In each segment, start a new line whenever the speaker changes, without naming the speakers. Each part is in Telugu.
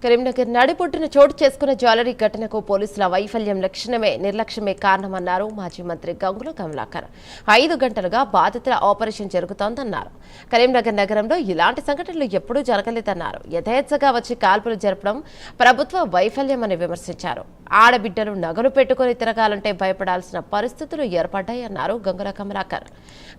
కరీంనగర్ నడిపొట్టున చోటు చేసుకున్న జ్యువెలరీ ఘటనకు పోలీసుల వైఫల్యం నిర్లక్ష్యమే కారణమన్నారు మాజీ మంత్రి గంగుల కమలాకర్. 5 గంటలుగా బాధితుల ఆపరేషన్ జరుగుతోందన్నారు. కరీంనగర్ నగరంలో ఇలాంటి సంఘటనలు ఎప్పుడూ జరగలేదన్నారు. యథేచ్ఛగా వచ్చి కాల్పులు జరపడం ప్రభుత్వ వైఫల్యమని విమర్శించారు. ఆడబిడ్డలు నగలు పెట్టుకుని తిరగాలంటే భయపడాల్సిన పరిస్థితులు ఏర్పడ్డాయన్నారు గంగుల కమలాకర్.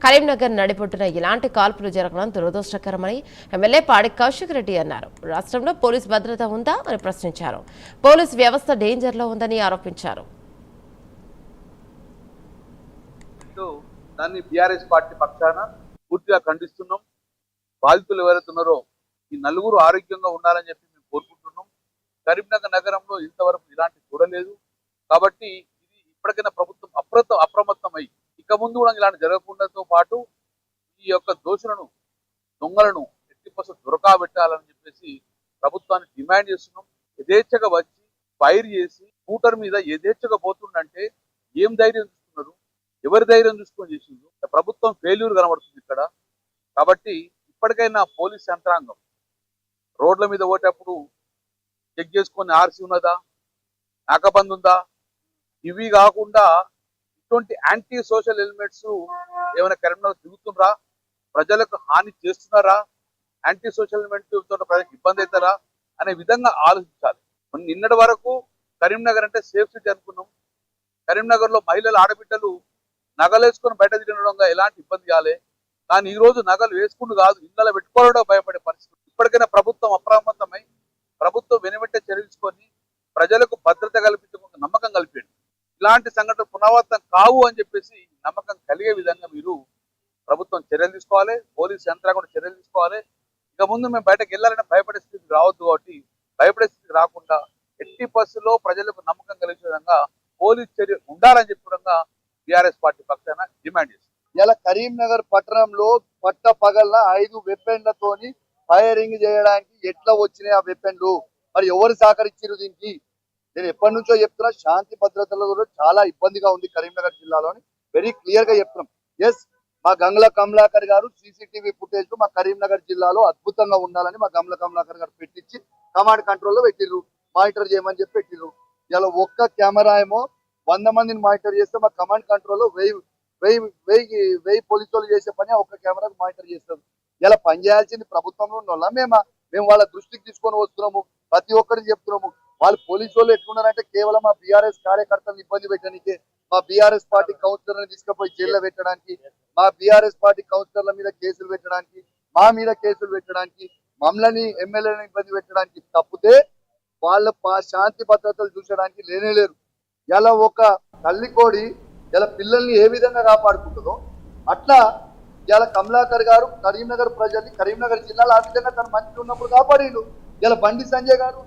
కరీంనగర్ నడిపొట్టున ఇలాంటి కాల్పులు జరగడం దురదృష్టకరమని ఎమ్మెల్యే పాడి కౌశిక్ రెడ్డి అన్నారు. రాష్ట్రంలో పోలీసు భద్రత ఉందా అని ప్రశ్నించారు. పోలీసు వ్యవస్థ డేంజర్ లో ఉందని ఆరోపించారు.
దాన్ని బీఆర్ఎస్ పార్టీ పక్షాన పూర్తిగా ఖండిస్తున్నాం. బాధితులు ఎవరైతే ఉన్నారో ఈ నలుగురు ఆరోగ్యంగా ఉండాలని చెప్పి మేము కోరుకుంటున్నాం. కరీంనగర్ నగరంలో ఇంతవరకు ఇలాంటి చూడలేదు. కాబట్టి ఇది ఇప్పటికైనా ప్రభుత్వం అప్రమత్తమై ఇక ముందు కూడా ఇలాంటి జరగకుండాతో పాటు ఈ యొక్క దొంగలను ఎట్టి పర్సెంట్ దొరకబెట్టాలని చెప్పేసి ప్రభుత్వాన్ని డిమాండ్ చేస్తున్నాం. యథేచ్ఛగా వచ్చి ఫైర్ చేసి స్కూటర్ మీద యథేచ్ఛగా పోతుండంటే ఏం ధైర్యం చూస్తున్నారు, ఎవరి ధైర్యం చూసుకొని చేసిండ్రు? ప్రభుత్వం ఫెయిల్యూర్ కనబడుతుంది ఇక్కడ. కాబట్టి ఇప్పటికైనా పోలీస్ యంత్రాంగం రోడ్ల మీద పోయేటప్పుడు చెక్ చేసుకొని ఆర్సీ ఉన్నదా, నాకబంద్ ఉందా, ఇవి కాకుండా ఇటువంటి యాంటీ సోషల్ ఎలిమెంట్స్ ఏమైనా కరీంనగర్ తిరుగుతుండ్రా, ప్రజలకు హాని చేస్తున్నారా, యాంటీ సోషల్ ఎలిమెంట్ తోటి ప్రజలకు ఇబ్బంది అవుతారా అనే విధంగా ఆలోచించాలి. నిన్నటి వరకు కరీంనగర్ అంటే సేఫ్ సిటీ అనుకున్నాం. కరీంనగర్ లో మహిళలు ఆడబిడ్డలు నగలు వేసుకొని బయట తినడంగా ఎలాంటి ఇబ్బంది కాలే. కానీ ఈ రోజు నగలు వేసుకుంటూ కాదు, ఇళ్ళలో పెట్టుకోవడం భయపడే పరిస్థితి. ఇప్పటికైనా ప్రభుత్వం అప్రమత్తమై ప్రభుత్వం వెనువెంటే చర్యించుకొని ప్రజలకు భద్రత కల్పించకుండా నమ్మకం కలిపేయండి. ఇలాంటి సంఘటనలు పునరావృతం కావు అని చెప్పేసి నమ్మకం కలిగే విధంగా మీరు ప్రభుత్వం చర్యలు తీసుకోవాలి, పోలీసు యంత్రాంగం కూడా చర్యలు తీసుకోవాలి. ఇక ముందు మేము బయటకు వెళ్ళాలంటే భయపడే స్థితికి రావద్దు. కాబట్టి భయపడే స్థితికి రాకుండా ఎట్టి పరిస్థితుల్లో ప్రజలకు నమ్మకం కలిగే విధంగా పోలీసు చర్య ఉండాలని చెప్పడంగా బీఆర్ఎస్ పార్టీ పక్షాన డిమాండ్ చేస్తుంది.
ఇలా కరీంనగర్ పట్టణంలో పట్ట పగల 5 వెపన్లతోని ఫైరింగ్ చేయడానికి ఎట్లా వచ్చినాయి ఆ వెపన్లు? మరి ఎవరు సహకరించారు దీనికి? నేను ఎప్పటి నుంచో చెప్తున్నా, శాంతి భద్రతలో చాలా ఇబ్బందిగా ఉంది కరీంనగర్ జిల్లాలోని. వెరీ క్లియర్ గా చెప్తున్నాం. ఎస్, మా గంగుల కమలాకర్ గారు సీసీటీవీ ఫుటేజ్ మా కరీంనగర్ జిల్లాలో అద్భుతంగా ఉండాలని మా గంగుల కమలాకర్ గారు పెట్టించి కమాండ్ కంట్రోల్లో పెట్టిర్రు, మానిటర్ చేయమని చెప్పి పెట్టిర్రు. ఇలా ఒక్క కెమెరా ఏమో 100 మందిని మానిటర్ చేస్తే మా కమాండ్ కంట్రోల్లో 1000 పోలీసు వాళ్ళు చేసే పని ఒక్క కెమెరాకు మానిటర్ చేస్తారు. ఇలా పనిచేయాల్సింది ప్రభుత్వంలో ఉన్న వాళ్ళ మేము వాళ్ళ దృష్టికి తీసుకొని వస్తున్నాము. ప్రతి ఒక్కరికి చెప్తున్నాము. వాళ్ళు పోలీసు వాళ్ళు ఎట్లున్నారంటే కేవలం మా బీఆర్ఎస్ కార్యకర్తలను ఇబ్బంది పెట్టడానికి, మా బీఆర్ఎస్ పార్టీ కౌన్సిలర్ని తీసుకుపోయి జైల్లో పెట్టడానికి, మా బీఆర్ఎస్ పార్టీ కౌన్సిలర్ల మీద కేసులు పెట్టడానికి, మా మీద కేసులు పెట్టడానికి, మమ్మల్ని ఎమ్మెల్యేలను ఇబ్బంది పెట్టడానికి తప్పితే వాళ్ళ శాంతి భద్రతలు చూసడానికి లేనేలేరు. ఇలా ఒక తల్లి కోడి ఇలా పిల్లల్ని ఏ విధంగా కాపాడుకుంటుందో అట్లా ఇలా కమలాకర్ గారు కరీంనగర్ ప్రజల్ని, కరీంనగర్ జిల్లాలో ఆ విధంగా తన మంత్రి ఉన్నప్పుడు కాపాడిండు. ఇలా బండి సంజయ్ గారు